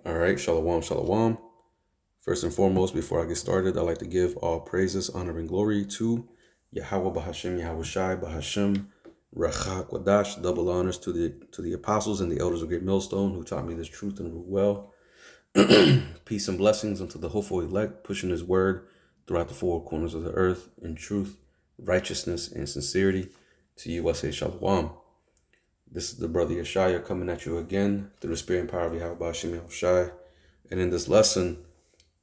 All right, shalom, shalom. First and foremost, before I get started, I'd like to give all praises, honor, and glory to Yahweh Bahashem, Yahweh Shai Bahashem, Rachak Wadash. Double honors to the apostles and the elders of Great Millstone who taught me this truth and rule well. Peace and blessings unto the hopeful elect, pushing His word throughout the four corners of the earth in truth, righteousness, and sincerity. To you, I say shalom. This is the brother Yeshaya coming at you again through the spirit and power of Yahweh Bahashem, Yahweh Shai. And in this lesson,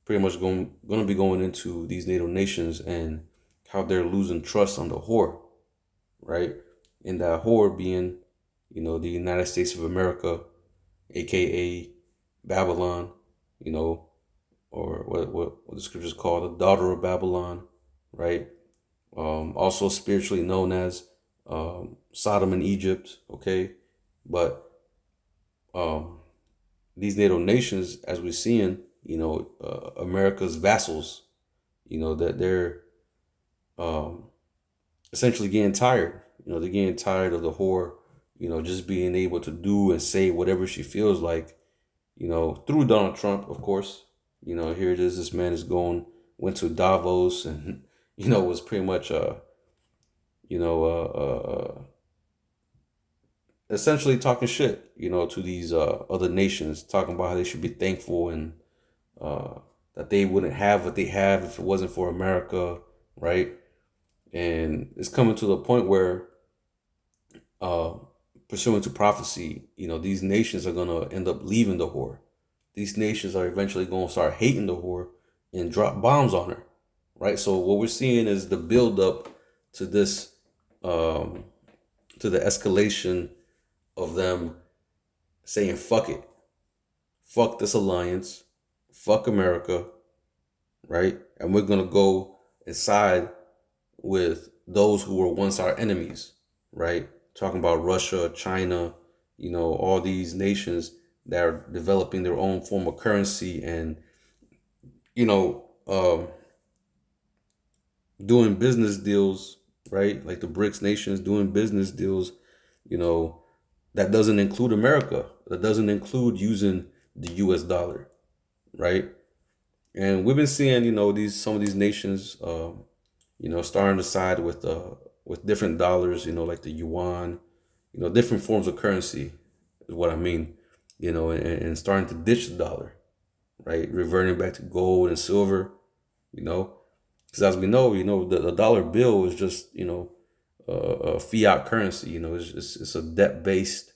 pretty much going to be going into these NATO nations and how they're losing trust on the whore, right? And that whore being, the United States of America, aka Babylon, or what the scriptures call the daughter of Babylon, right? Also spiritually known as Sodom and Egypt, okay? But these NATO nations, as we're seeing, America's vassals, that they're essentially getting tired. They're getting tired of the whore, just being able to do and say whatever she feels like, through Donald Trump, of course. Here it is, this man went to Davos and, was pretty much, essentially talking shit, to these other nations, talking about how they should be thankful and that they wouldn't have what they have if it wasn't for America, right? And it's coming to the point where, pursuant to prophecy, these nations are going to end up leaving the whore. These nations are eventually going to start hating the whore and drop bombs on her, right? So what we're seeing is the buildup to this, to the escalation of them saying, fuck it. Fuck this alliance. Fuck America, right? And we're going to go and side with those who were once our enemies, right? Talking about Russia, China, all these nations that are developing their own form of currency and, doing business deals, right? Like the BRICS nations doing business deals, that doesn't include America. That doesn't include using the US dollar, right? And we've been seeing, some of these nations, starting to side with different dollars, like the yuan, different forms of currency is what I mean, and starting to ditch the dollar, right? Reverting back to gold and silver, because as we know, the dollar bill is just, a fiat currency, it's a debt-based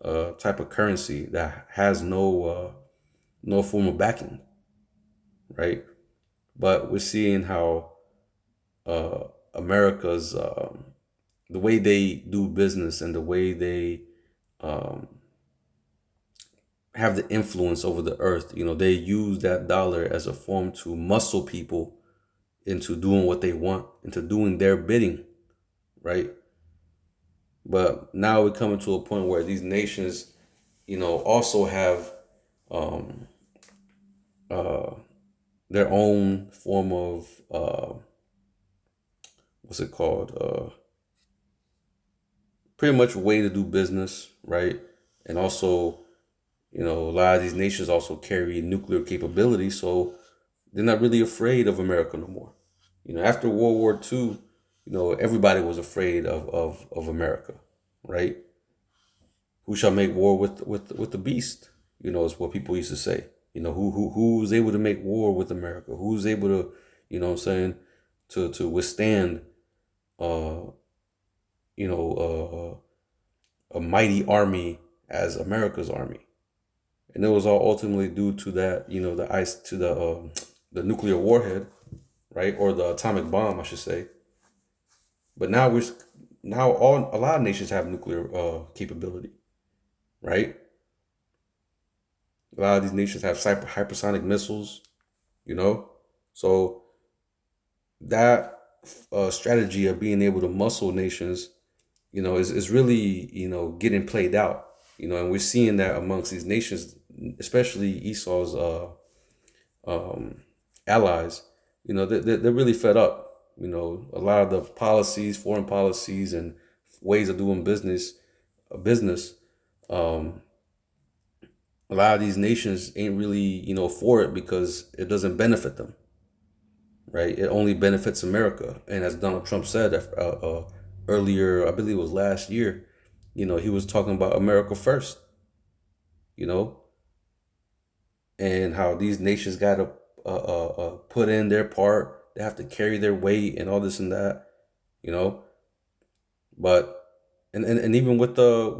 type of currency that has no form of backing, right? But we're seeing how America's the way they do business and the way they have the influence over the earth, they use that dollar as a form to muscle people into doing what they want, into doing their bidding, right? But now we're coming to a point where these nations, also have their own form of what's it called? Pretty much way to do business, right? And also, a lot of these nations also carry nuclear capability, so they're not really afraid of America no more. After World War II, everybody was afraid of America, right? Who shall make war with the beast? Is what people used to say. Who's able to make war with America? Who's able to, to withstand, a mighty army as America's army? And it was all ultimately due to that, the nuclear warhead, right, or the atomic bomb, I should say. But now a lot of nations have nuclear capability, right? A lot of these nations have hypersonic missiles, So that strategy of being able to muscle nations, is really, getting played out, and we're seeing that amongst these nations, especially Esau's allies. They're really fed up. A lot of the policies, foreign policies, and ways of doing business, a lot of these nations ain't really, for it because it doesn't benefit them, right? It only benefits America. And as Donald Trump said earlier, I believe it was last year, he was talking about America first, you know, and how these nations got to put in their part. They have to carry their weight and all this and that, you know. But and even with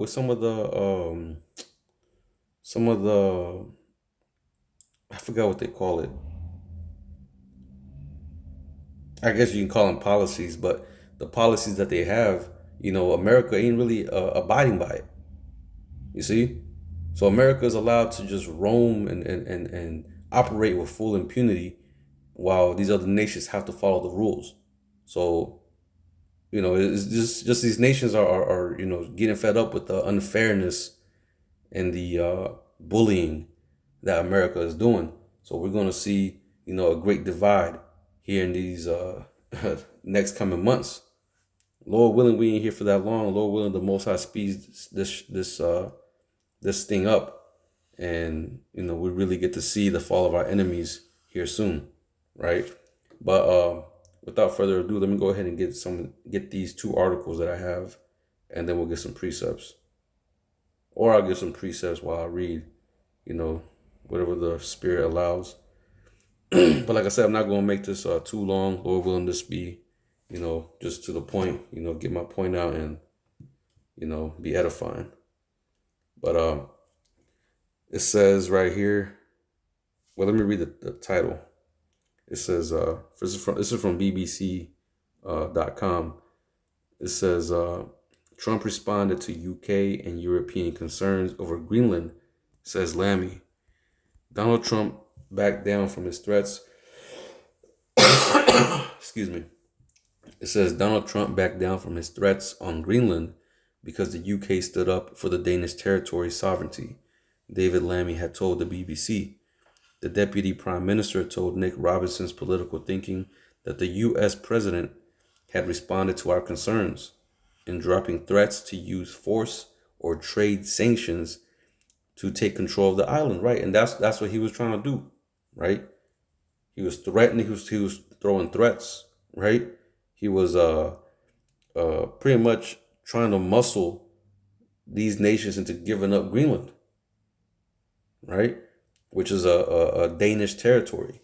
some of the I forgot what they call it. I guess you can call them policies, but the policies that they have, America ain't really abiding by it. You see, so America is allowed to just roam and operate with full impunity, while these other nations have to follow the rules. So it's just these nations are getting fed up with the unfairness and the bullying that America is doing. So we're going to see, a great divide here in these next coming months. Lord willing, we ain't here for that long. Lord willing, the Most High speeds this thing up, and we really get to see the fall of our enemies here soon, right? But without further ado, let me go ahead and get these two articles that I have, and then we'll get some precepts, or I'll get some precepts while I read, whatever the Spirit allows. But like I said, I'm not going to make this too long. Lord willing, this be, just to the point, get my point out and, be edifying. But it says right here, well, let me read the title. It says, this is from BBC.com. It says, Trump responded to UK and European concerns over Greenland, says Lammy. Donald Trump backed down from his threats. Excuse me. It says Donald Trump backed down from his threats on Greenland because the UK stood up for the Danish territory's sovereignty, David Lammy had told the BBC. The deputy prime minister told Nick Robinson's Political Thinking that the U.S. president had responded to our concerns in dropping threats to use force or trade sanctions to take control of the island, right? And that's what he was trying to do, right? He was threatening. He was throwing threats, right? He was pretty much trying to muscle these nations into giving up Greenland, right? Which is a Danish territory.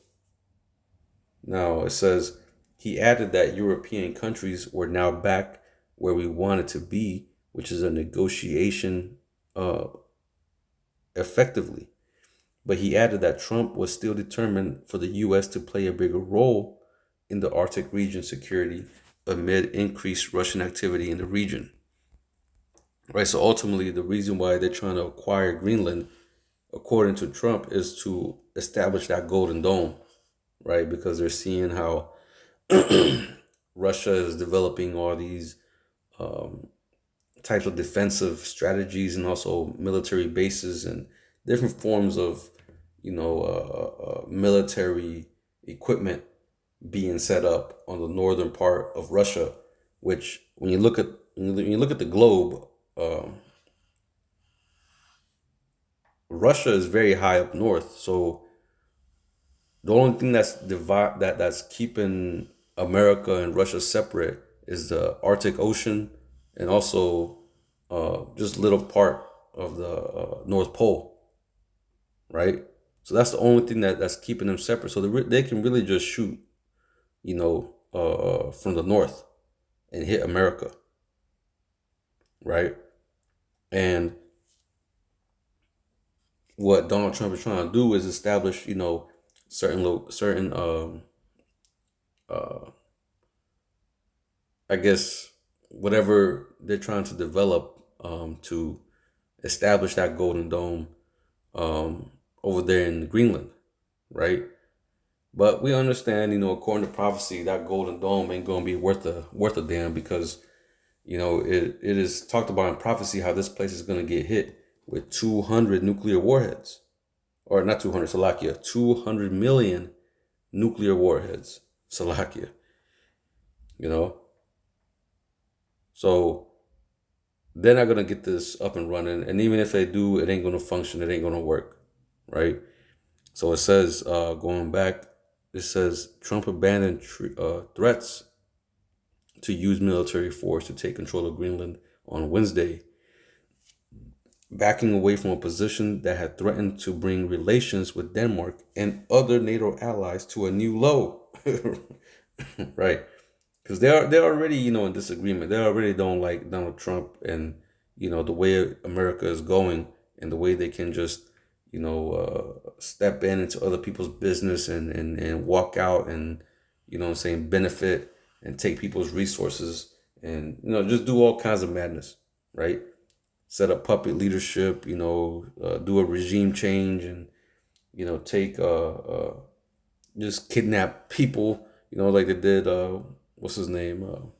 Now it says he added that European countries were now back where we wanted to be, which is a negotiation effectively. But he added that Trump was still determined for the U.S. to play a bigger role in the Arctic region security amid increased Russian activity in the region. Right, so ultimately the reason why they're trying to acquire Greenland, according to Trump, is to establish that golden dome, right? Because they're seeing how Russia is developing all these types of defensive strategies and also military bases and different forms of, military equipment being set up on the northern part of Russia, which when you look at the globe, Russia is very high up north. So the only thing that's keeping America and Russia separate is the Arctic Ocean and also just little part of the North Pole, right? So that's the only thing that's keeping them separate. So they can really just shoot, from the north and hit America, right? And what Donald Trump is trying to do is establish, certain I guess whatever they're trying to develop to establish that golden dome over there in Greenland, right? But we understand, according to prophecy, that golden dome ain't gonna be worth a damn because, it is talked about in prophecy how this place is gonna get hit with 200 nuclear warheads, or not 200, Salakia, 200 million nuclear warheads, Salakia, So they're not gonna get this up and running, and even if they do, it ain't gonna function. It ain't gonna work. right? So it says, going back, it says Trump abandoned threats to use military force to take control of Greenland on Wednesday, backing away from a position that had threatened to bring relations with Denmark and other NATO allies to a new low. Right? Because they're already, in disagreement. They already don't like Donald Trump and, the way America is going and the way they can just, step into other people's business and walk out and, what I'm saying, benefit and take people's resources and, just do all kinds of madness, right? Set up puppet leadership, do a regime change and, take, just kidnap people, like they did, what's his name?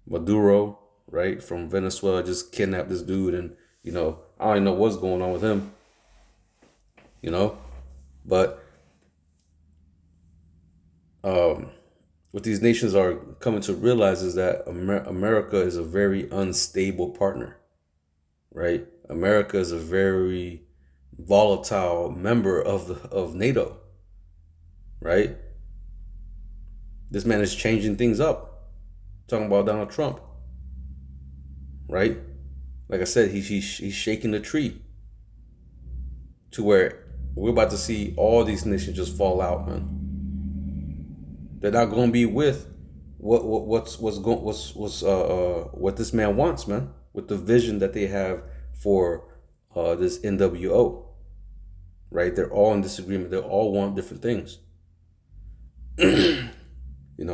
Maduro, right? From Venezuela, just kidnapped this dude. And, I don't even know what's going on with him, but what these nations are coming to realize is that America is a very unstable partner, right? America is a very volatile member of NATO, right? This man is changing things up. Talking about Donald Trump, right? Like I said, he's shaking the tree to where we're about to see all these nations just fall out, man. They're not going to be with what this man wants, man. With the vision that they have for this NWO, right? They're all in disagreement. They all want different things.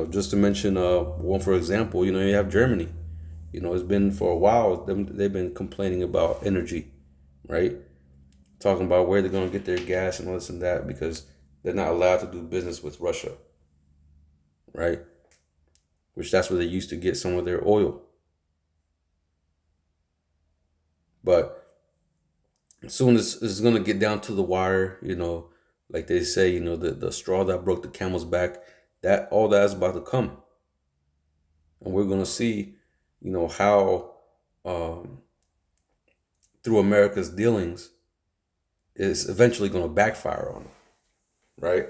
Just to mention one for example, you have Germany. It's been for a while. They've been complaining about energy, right? Talking about where they're going to get their gas and all this and that because they're not allowed to do business with Russia, right? Which that's where they used to get some of their oil. But as soon as it's going to get down to the wire, like they say, the straw that broke the camel's back, that all that is about to come. And we're going to see, how through America's dealings is eventually going to backfire on them, right?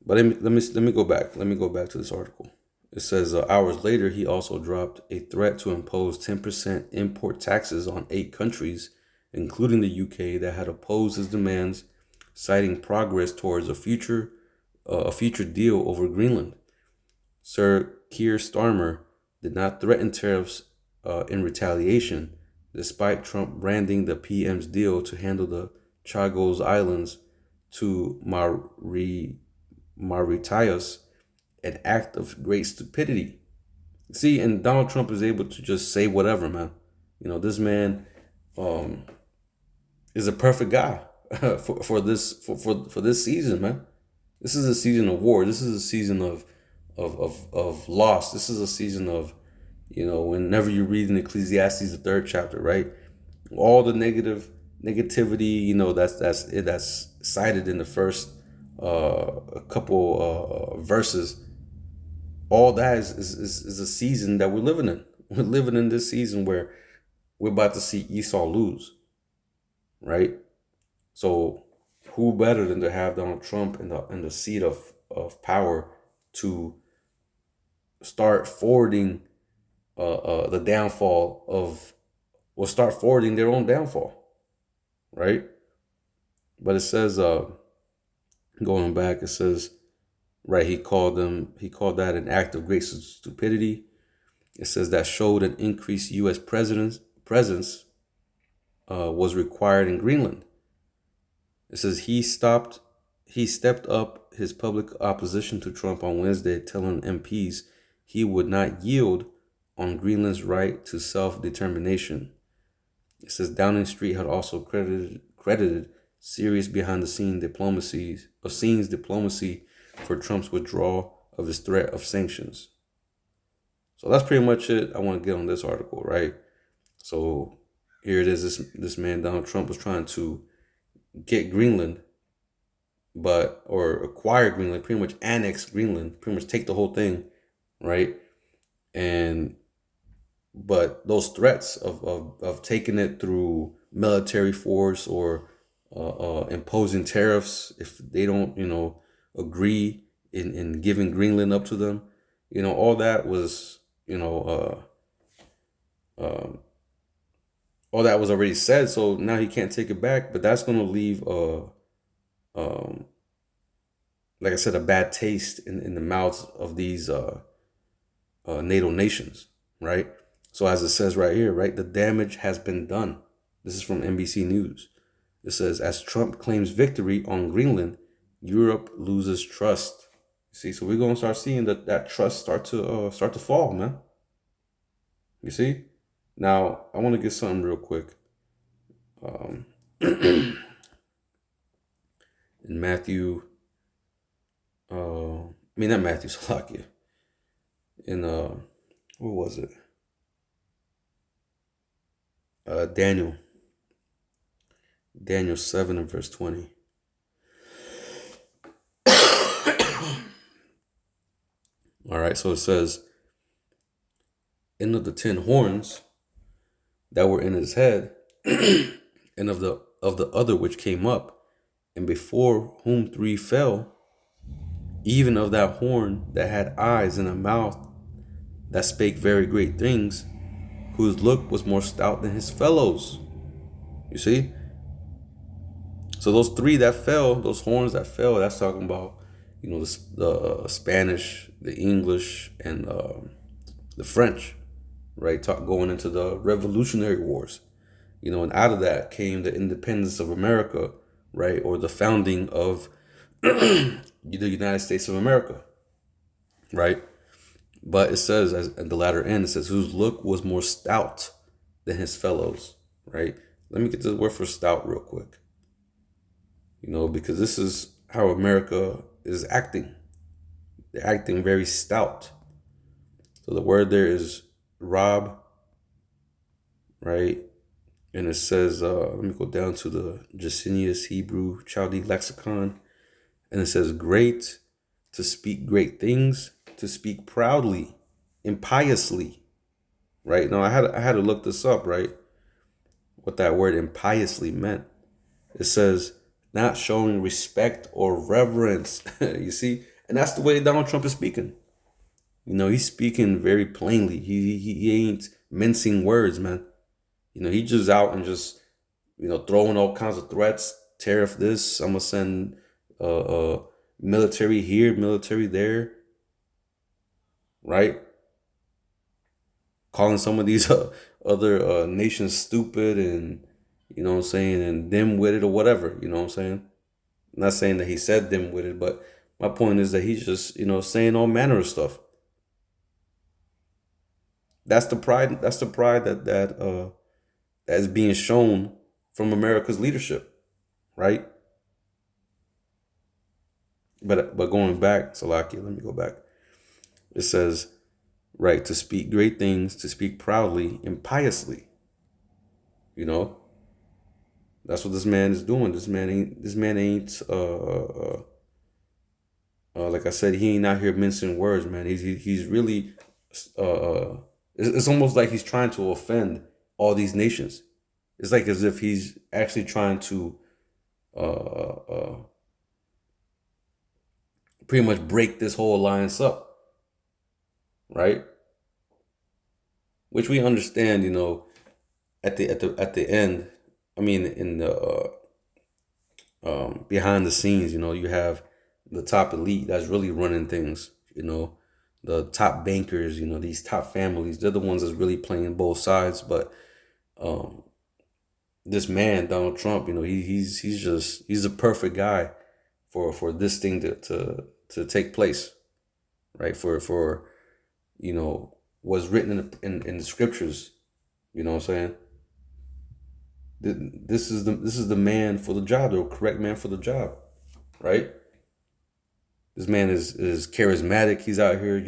But let me go back. Let me go back to this article. It says hours later, he also dropped a threat to impose 10% import taxes on 8 countries, including the UK, that had opposed his demands, citing progress towards a future deal over Greenland. Sir Keir Starmer did not threaten tariffs in retaliation, despite Trump branding the PM's deal to handle the Chagos Islands to Mauritius an act of great stupidity. See, and Donald Trump is able to just say whatever, man. This man is a perfect guy for this season, man. This is a season of war. This is a season of loss. This is a season of, whenever you read in Ecclesiastes, the 3rd chapter, right? All the negativity, that's cited in the first couple verses. All that is a season that we're living in. We're living in this season where we're about to see Esau lose, right? So who better than to have Donald Trump in the seat of power to start forwarding the downfall start forwarding their own downfall, right? But it says, going back, it says, right, he called that an act of great stupidity. It says that showed an increased U.S. presence was required in Greenland. It says he stepped up his public opposition to Trump on Wednesday, telling MPs he would not yield on Greenland's right to self-determination. It says Downing Street had also credited serious behind-the-scenes diplomacy for Trump's withdrawal of his threat of sanctions. So that's pretty much it I want to get on this article, right? So here it is. This man, Donald Trump, was trying to get Greenland, or acquire Greenland, pretty much annex Greenland, pretty much take the whole thing, right? But those threats of taking it through military force or imposing tariffs if they don't, agree in giving Greenland up to them. All that was, um, all that was already said. So now he can't take it back. But that's going to leave, um, like I said, a bad taste in the mouths of these NATO nations, right? So as it says right here, right, the damage has been done. This is from NBC News. It says, as Trump claims victory on Greenland, Europe loses trust. See, so we're gonna start seeing that trust start to fall, man. You see? Now I want to get something real quick. In Matthew, not Matthew, Salakia. In what was it? Daniel 7 and verse 20. All right, so it says, and of the 10 horns that were in his head, and of the other which came up, and before whom 3 fell, even of that horn that had eyes and a mouth that spake very great things, whose look was more stout than his fellows. You see? So those 3 that fell, those horns that fell, that's talking about, the Spanish, the English, and the French, right? Going into the Revolutionary Wars, and out of that came the independence of America, right? Or the founding of the United States of America, right? But it says, at the latter end, it says, whose look was more stout than his fellows, right? Let me get the word for stout real quick, because this is how America is acting. They're acting very stout. So the word there is rob, right? And it says, let me go down to the Jacinius Hebrew Chaldee Lexicon. And it says, great, to speak great things, to speak proudly, impiously, right? Now I had to look this up, right? What that word impiously meant. It says, not showing respect or reverence. You see? And that's the way Donald Trump is speaking. He's speaking very plainly. He ain't mincing words, man. He just out and just, throwing all kinds of threats. Tariff this. I'm gonna send military here, military there. Right? Calling some of these other nations stupid and, and dim-witted or whatever. You know what I'm saying? I'm not saying that he said dim-witted, but my point is that he's just, saying all manner of stuff. That's the pride. That's the pride that is being shown from America's leadership, right? But going back, Salakia, let me go back. It says, right, to speak great things, to speak proudly, impiously. That's what this man is doing. This man ain't. Like I said, he ain't out here mincing words, man. He's really. It's almost like he's trying to offend all these nations. It's like as if he's actually trying to pretty much break this whole alliance up, right? Which we understand, at the end. I mean, in the behind the scenes, you have the top elite that's really running things. The top bankers, these top families, they're the ones that's really playing both sides. But this man, Donald Trump, he's a perfect guy for this thing to take place, right? For what's written in the scriptures. You know what I'm saying? This is the man for the job, the correct man for the job, right? This man is charismatic. He's out here,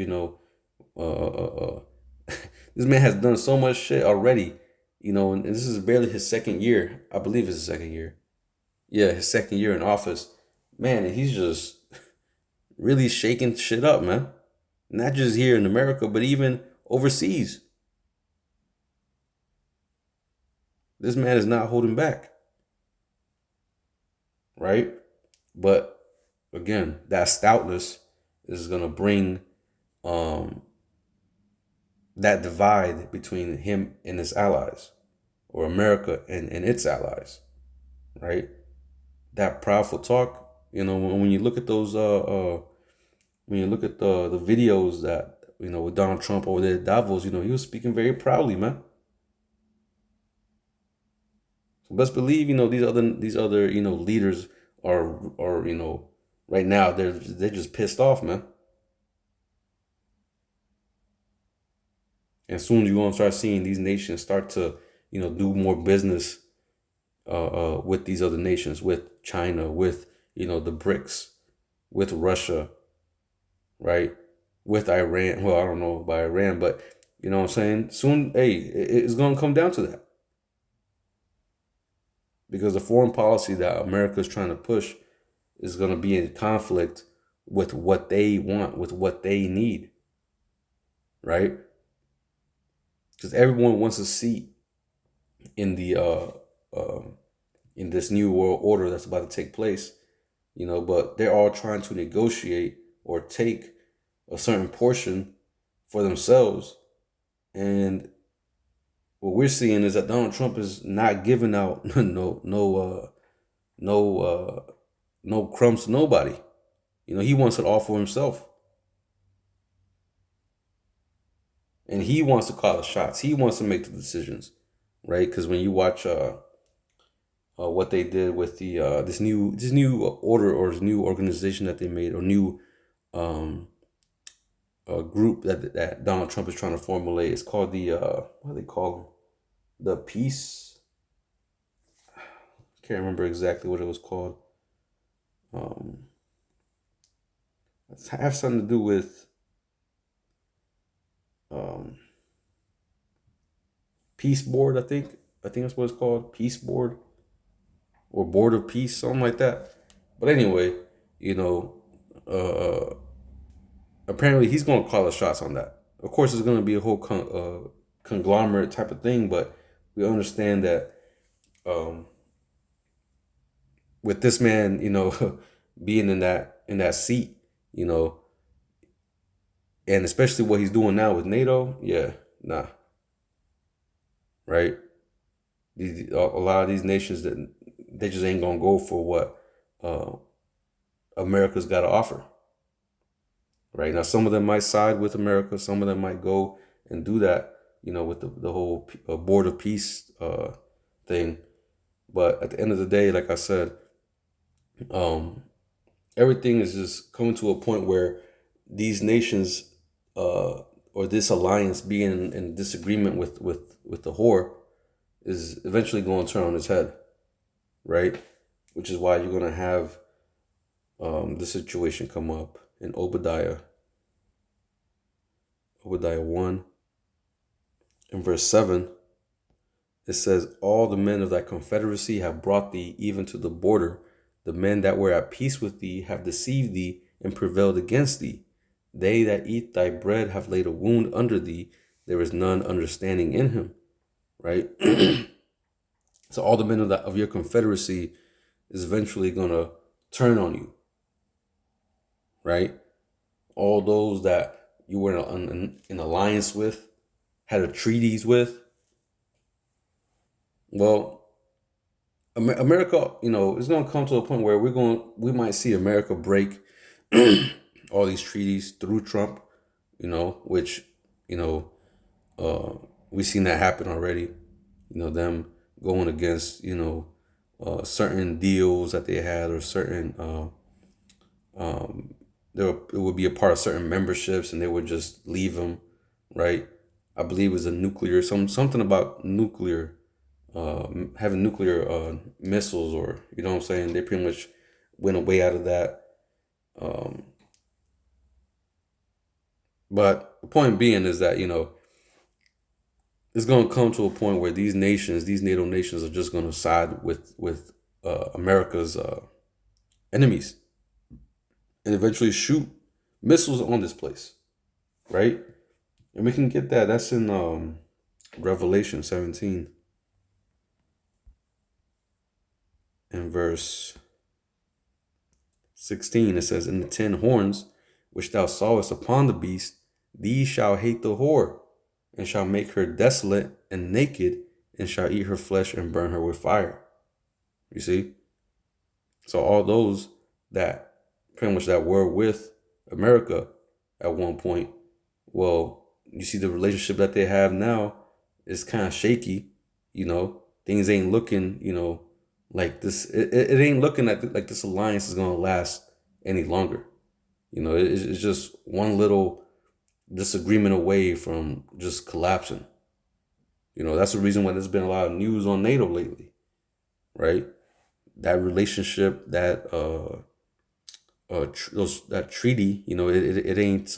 this man has done so much shit already, and this is barely his second year. I believe it's his second year. Yeah, his second year in office. Man, and he's just really shaking shit up, man. Not just here in America, but even overseas. This man is not holding back. right? But again, that stoutness is going to bring um, that divide between him and his allies, or America and its allies, right? That proudful talk, when you look at those, when you look at the videos that, with Donald Trump over there at Davos, he was speaking very proudly, man. So best believe, these other, leaders are, right now they're just pissed off, man. And soon you're gonna start seeing these nations start to, do more business with these other nations, with China, with the BRICS, with Russia, right? With Iran. Well, I don't know about Iran, but you know what I'm saying? Soon, hey, it's gonna come down to that. Because the foreign policy that America is trying to push is gonna be in conflict with what they want, with what they need, right? Because everyone wants a seat in the in this new world order that's about to take place, but they're all trying to negotiate or take a certain portion for themselves. And what we're seeing is that Donald Trump is not giving out no no crumbs to nobody. He wants it all for himself. And he wants to call the shots. He wants to make the decisions, right? Because when you watch what they did with the this new order, or this new organization that they made, or new um, group that Donald Trump is trying to formulate, it's called the what do they call them? The peace. Can't remember exactly what it was called. Um, it have something to do with um, peace board. I think that's what it's called, peace board, or board of peace, something like that. But anyway, you know, uh, apparently he's going to call the shots on that. Of course, it's going to be a whole conglomerate type of thing, but we understand that um, with this man, being in that seat, you know, and especially what he's doing now with NATO, yeah, nah, right? A lot of these nations, that they just ain't gonna go for what uh, America's got to offer. Right now, some of them might side with America, some of them might go and do that, with the whole board of peace thing. But at the end of the day, like I said, um, everything is just coming to a point where these nations, or this alliance, being in disagreement with the whore, is eventually going to turn on its head, right? Which is why you're going to have the situation come up in Obadiah 1 in verse 7. It says, all the men of thy confederacy have brought thee even to the border. The men that were at peace with thee have deceived thee and prevailed against thee. They that eat thy bread have laid a wound under thee. There is none understanding in him. Right? So all the men of your confederacy is eventually going to turn on you. Right? All those that you were in alliance with, had a treaties with. Well, America, is going to come to a point where we might see America break all these treaties through Trump, which, we've seen that happen already. Them going against, certain deals that they had, or certain, it would be a part of certain memberships, and they would just leave them, right? I believe it was a nuclear, something about nuclear, having nuclear missiles, or, you know what I'm saying? They pretty much went away out of that. But the point being is that, it's going to come to a point where these NATO nations, are just going to side with America's enemies, and eventually shoot missiles on this place, right? And we can get that. That's in Revelation 17 and verse 16, it says, "In the 10 horns which thou sawest upon the beast, these shall hate the whore, and shall make her desolate and naked, and shall eat her flesh and burn her with fire." You see? So all those that pretty much that were with America at one point, well, you see the relationship that they have now is kind of shaky. Things ain't looking, like this. It ain't looking like this alliance is going to last any longer. It's just one little disagreement away from just collapsing. That's the reason why there's been a lot of news on NATO lately, right? That relationship, that that treaty, it ain't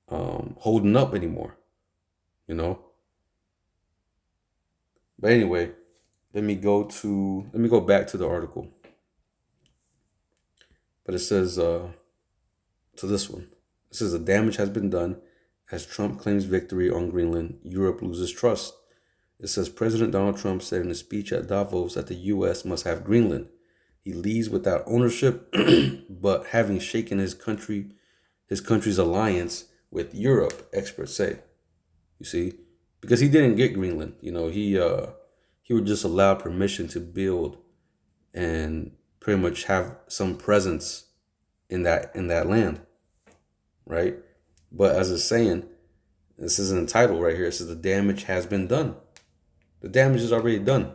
holding up anymore, But anyway, let me go back to the article. But it says to this one. It says the damage has been done as Trump claims victory on Greenland. Europe loses trust. It says President Donald Trump said in a speech at Davos that the U.S. must have Greenland. He leaves without ownership, but having shaken his country's alliance with Europe, experts say. You see, because he didn't get Greenland. He would just allow permission to build and pretty much have some presence in that land, right? But as it's saying, this is in the title right here. It says the damage has been done. The damage is already done.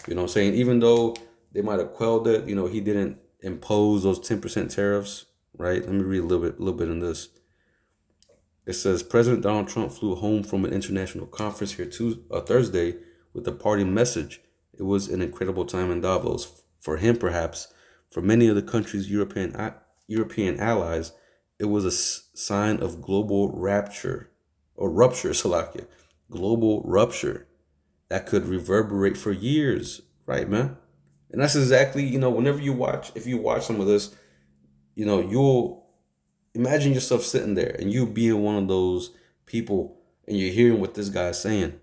You know what I'm saying? Even though they might have quelled it, he didn't impose those 10% tariffs, right? Let me read a little bit in this. It says President Donald Trump flew home from an international conference here Thursday with a party message. It was an incredible time in Davos. For him, perhaps, for many of the country's European allies, it was a sign of global rupture, Salakia. Global rupture that could reverberate for years, right, man? And that's exactly, whenever if you watch some of this, you'll imagine yourself sitting there and you being one of those people and you're hearing what this guy's saying.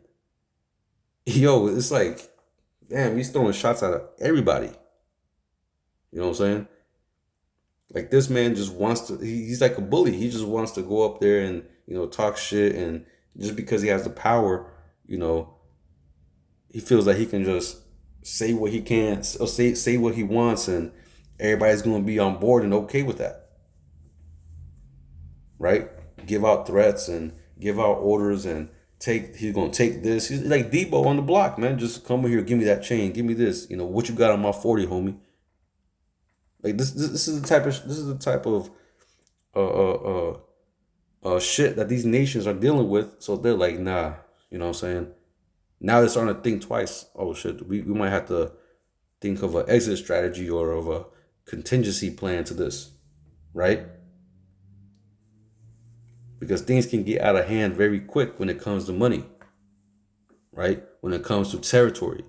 Yo, it's like, damn, he's throwing shots at everybody. You know what I'm saying? Like this man just wants to, he's like a bully. He just wants to go up there and, talk shit. And just because he has the power, he feels like he can just say what he can, or say what he wants, and everybody's going to be on board and okay with that. Right? Give out threats and give out orders and he's going to take this. He's like Debo on the block, man. Just come over here, give me that chain, give me this. What you got on my 40, homie? Like this is the type of shit that these nations are dealing with. So they're like, nah, you know what I'm saying? Now they're starting to think twice. Oh shit, we might have to think of an exit strategy or of a contingency plan to this, right? Because things can get out of hand very quick when it comes to money, right? When it comes to territory,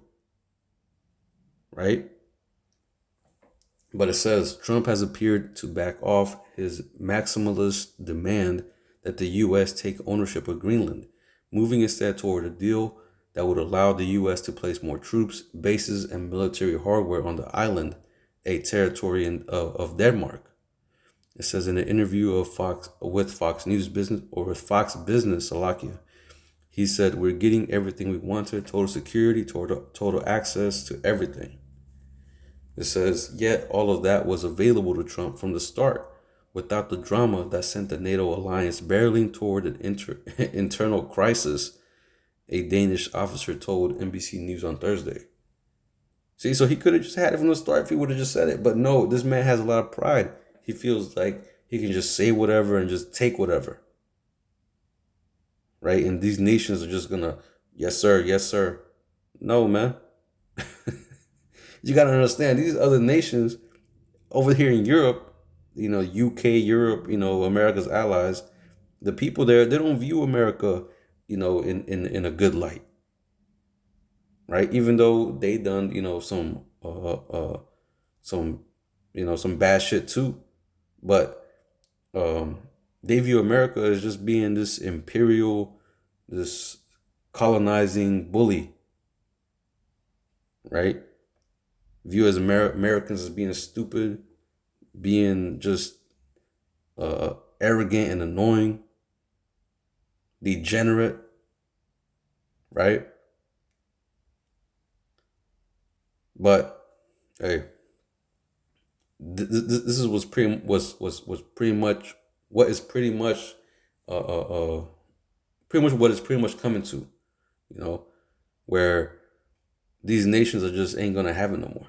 right? But it says Trump has appeared to back off his maximalist demand that the U.S. take ownership of Greenland, moving instead toward a deal that would allow the U.S. to place more troops, bases, and military hardware on the island, a territory of Denmark. It says in an interview with Fox Business, Salakia, he said, "We're getting everything we wanted: total security, total access to everything." It says, yet all of that was available to Trump from the start, without the drama that sent the NATO alliance barreling toward an internal crisis, a Danish officer told NBC News on Thursday. See, so he could have just had it from the start if he would have just said it. But no, this man has a lot of pride. He feels like he can just say whatever and just take whatever. Right? And these nations are just going to, yes, sir, yes, sir. No, man. You got to understand, these other nations over here in Europe, UK, Europe, America's allies, the people there, they don't view America, in a good light. Right? Even though they done, some bad shit too. But they view America as just being this imperial, this colonizing bully. Right? view as Americans as being stupid, being just arrogant and annoying, degenerate, right? But hey, this is was pretty much what is pretty much uh, uh, uh, pretty much what it's pretty much coming to, you know, where these nations are just ain't gonna have it no more.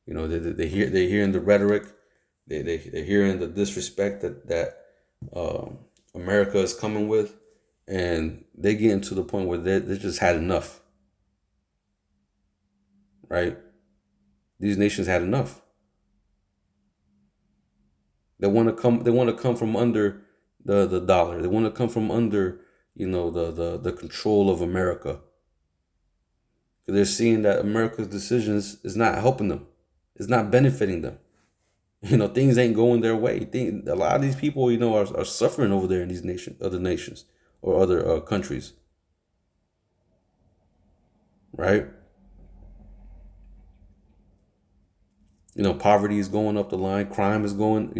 You know, they're hearing the rhetoric, they're hearing the disrespect that America is coming with, and they getting to the point where they just had enough, right? These nations had enough. They want to come. They want to come from under the dollar. They want to come from under, the control of America. They're seeing that America's decisions is not helping them. It's not benefiting them. Things ain't going their way. A lot of these people, are suffering over there in these other nations or other countries, right? Poverty is going up the line. Crime is going,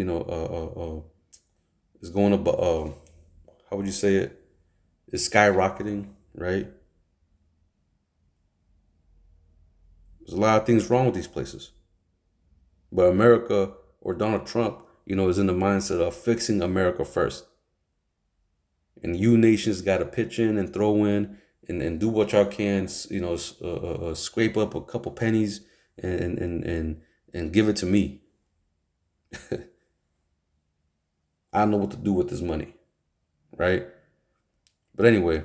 is going up. How would you say it? It's skyrocketing, right? There's a lot of things wrong with these places. But America or Donald Trump, is in the mindset of fixing America first. And you nations got to pitch in and throw in and do what y'all can, scrape up a couple pennies and give it to me. I know what to do with this money, right? But anyway,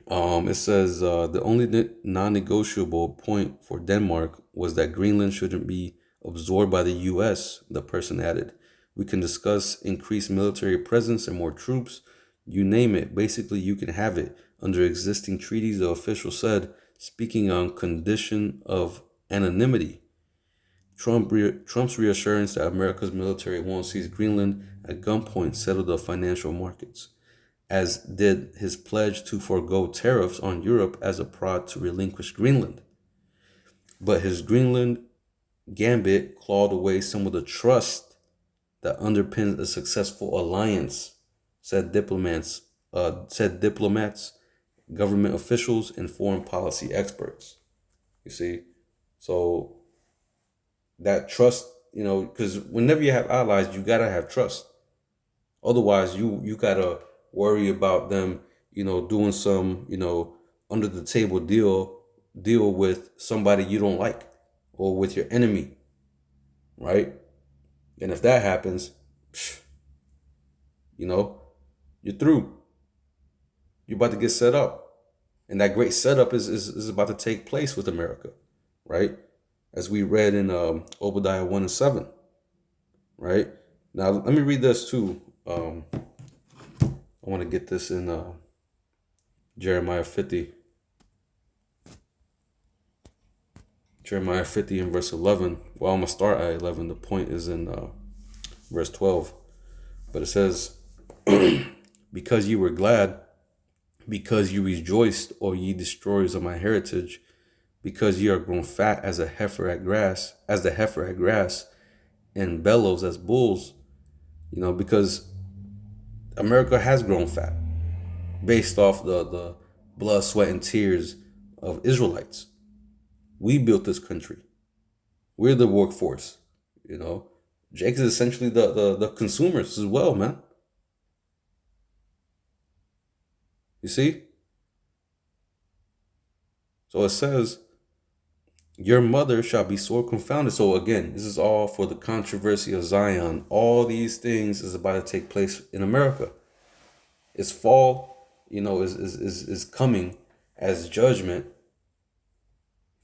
it says the only non-negotiable point for Denmark was that Greenland shouldn't be absorbed by the U.S., the person added. We can discuss increased military presence and more troops. You name it. Basically, you can have it. Under existing treaties, the official said, speaking on condition of anonymity. Trump's reassurance that America's military won't seize Greenland at gunpoint settled the financial markets, as did his pledge to forego tariffs on Europe as a prod to relinquish Greenland. But his Greenland gambit clawed away some of the trust that underpins a successful alliance, said diplomats, government officials, and foreign policy experts. You see, so that trust, because whenever you have allies, you gotta have trust. Otherwise, you gotta worry about them, doing some, under the table deal with somebody you don't like or with your enemy, right? And if that happens, you're through. You're about to get set up. And that great setup is about to take place with America, right? As we read in Obadiah 1 and 7, right? Now, let me read this too. I want to get this in Jeremiah 50. Jeremiah 50 and verse 11. Well, I'm going to start at 11. The point is in verse 12. But it says, because you were glad, because you rejoiced, O ye destroyers of my heritage, because ye are grown fat as the heifer at grass, and bellows as bulls, because America has grown fat based off the blood, sweat, and tears of Israelites. We built this country. We're the workforce, Jake is essentially the consumers as well, man. You see? So it says, your mother shall be sore confounded. So again, this is all for the controversy of Zion. All these things is about to take place in America. Its fall, is coming as judgment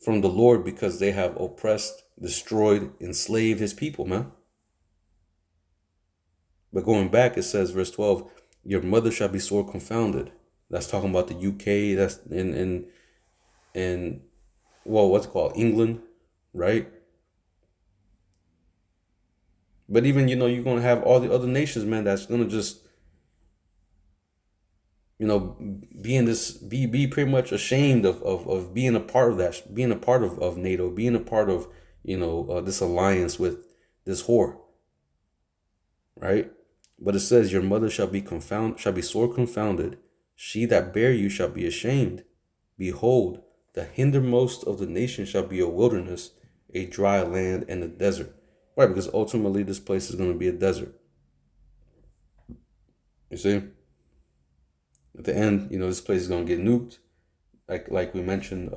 from the Lord because they have oppressed, destroyed, enslaved his people, man. But going back, it says, verse 12, your mother shall be sore confounded. That's talking about the UK. That's in what's it called? England, right? But even, you're going to have all the other nations, man, that's going to just be pretty much ashamed of being a part of that, being a part of NATO, being a part of, this alliance with this whore, right? But it says, your mother shall be sore confounded. She that bare you shall be ashamed. Behold, the hindermost of the nations shall be a wilderness, a dry land and a desert. Right, because ultimately this place is going to be a desert. You see? At the end, this place is going to get nuked. Like we mentioned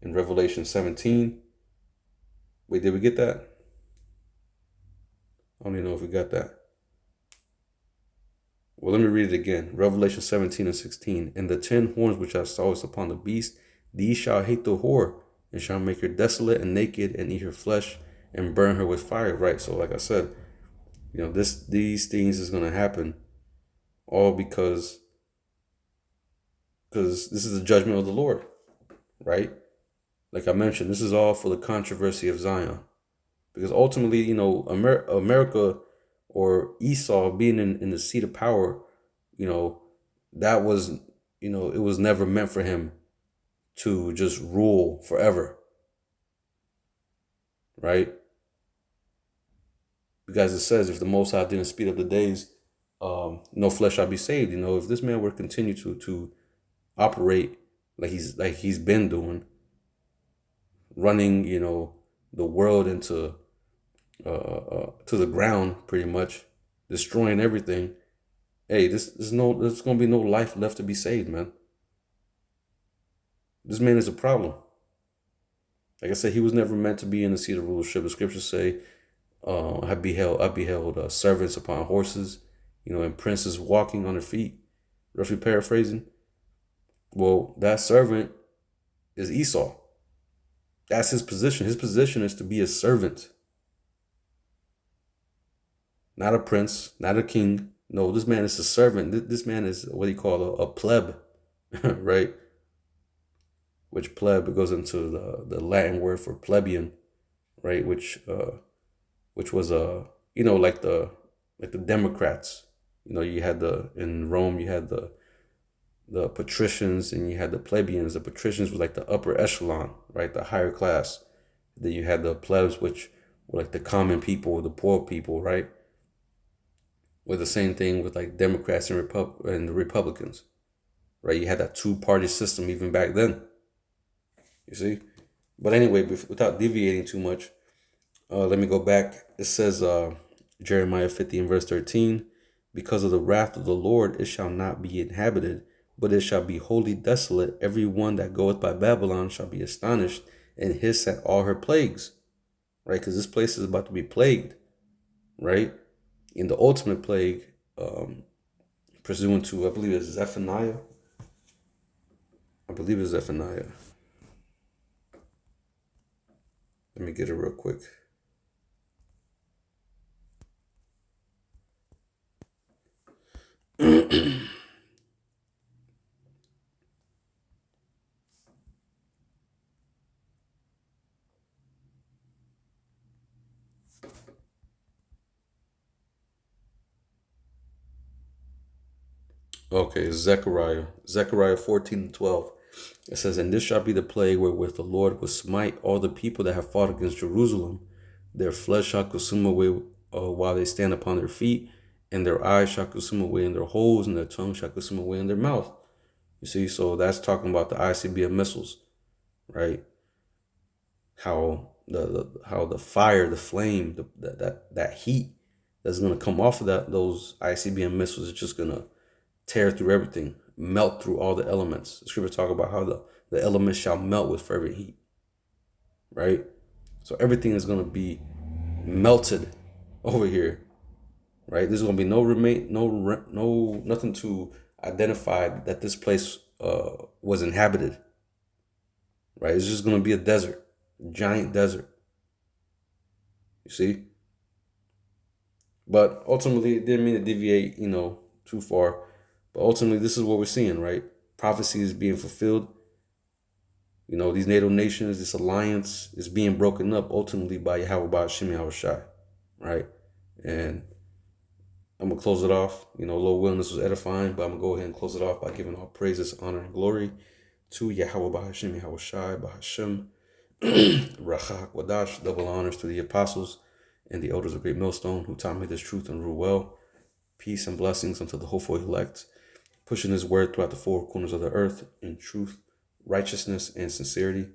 in Revelation 17. Wait, did we get that? I don't even know if we got that. Well, let me read it again. Revelation 17 and 16. And the 10 horns which I saw is upon the beast, these shall hate the whore, and shall make her desolate and naked, and eat her flesh, and burn her with fire. Right. So like I said, these things is gonna happen all because this is the judgment of the Lord. Right? Like I mentioned, this is all for the controversy of Zion. Because ultimately, America or Esau being in the seat of power, that was, it was never meant for him to just rule forever. Right? Because it says, if the Most High didn't speed up the days, no flesh shall be saved. If this man were to continue to operate like he's been doing, running, the world into to the ground, pretty much destroying everything. Hey, there's gonna be no life left to be saved, man. This man is a problem. Like I said, he was never meant to be in the seat of rulership. The scriptures say, I beheld servants upon horses, and princes walking on their feet. Roughly paraphrasing. Well, that servant is Esau. That's his position. His position is to be a servant. Not a prince, not a king. No, this man is a servant. This man is what you call a pleb, right? Which pleb goes into the Latin word for plebeian, right? Which was like the Democrats. You had in Rome you had the patricians and you had the plebeians. The patricians were like the upper echelon, right? The higher class. Then you had the plebs, which were like the common people, the poor people, right? With the same thing with like Democrats and the Republicans, right? You had that two-party system even back then. You see? But anyway, without deviating too much, let me go back. It says, Jeremiah 50 and verse 13, because of the wrath of the Lord, it shall not be inhabited, but it shall be wholly desolate. Every one that goeth by Babylon shall be astonished and hiss at all her plagues, right? Because this place is about to be plagued, right? In the ultimate plague, pursuant to, I believe it's Zephaniah. Let me get it real quick. Okay, Zechariah 14 and 12. It says, and this shall be the plague wherewith the Lord will smite all the people that have fought against Jerusalem. Their flesh shall consume away while they stand upon their feet, and their eyes shall consume away in their holes, and their tongue shall consume away in their mouth. You see, so that's talking about the ICBM missiles, right? How the fire, the flame, that heat that's gonna come off of those ICBM missiles is just gonna tear through everything, melt through all the elements. The scripture talk about how the elements shall melt with fervent heat, right? So everything is going to be melted over here, right? There's going to be nothing to identify that this place was inhabited, right? It's just going to be a desert, a giant desert. You see? But ultimately, it didn't mean to deviate, too far. But ultimately, this is what we're seeing, right? Prophecy is being fulfilled. These NATO nations, this alliance is being broken up ultimately by Yahweh Ba'Shem Yahushai, right? And I'm going to close it off. Lord willing, this was edifying, but I'm going to go ahead and close it off by giving all praises, honor, and glory to Yahweh Bahashim, Yahweh Shai, Bahashim, Rachak, Wadash, double honors to the apostles and the elders of Great Millstone who taught me this truth and rule well. Peace and blessings unto the hopeful elect, pushing his word throughout the four corners of the earth in truth, righteousness, and sincerity.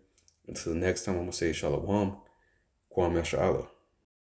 Until the next time, I'm going to say Shalom, Kwam Yasha'Allah.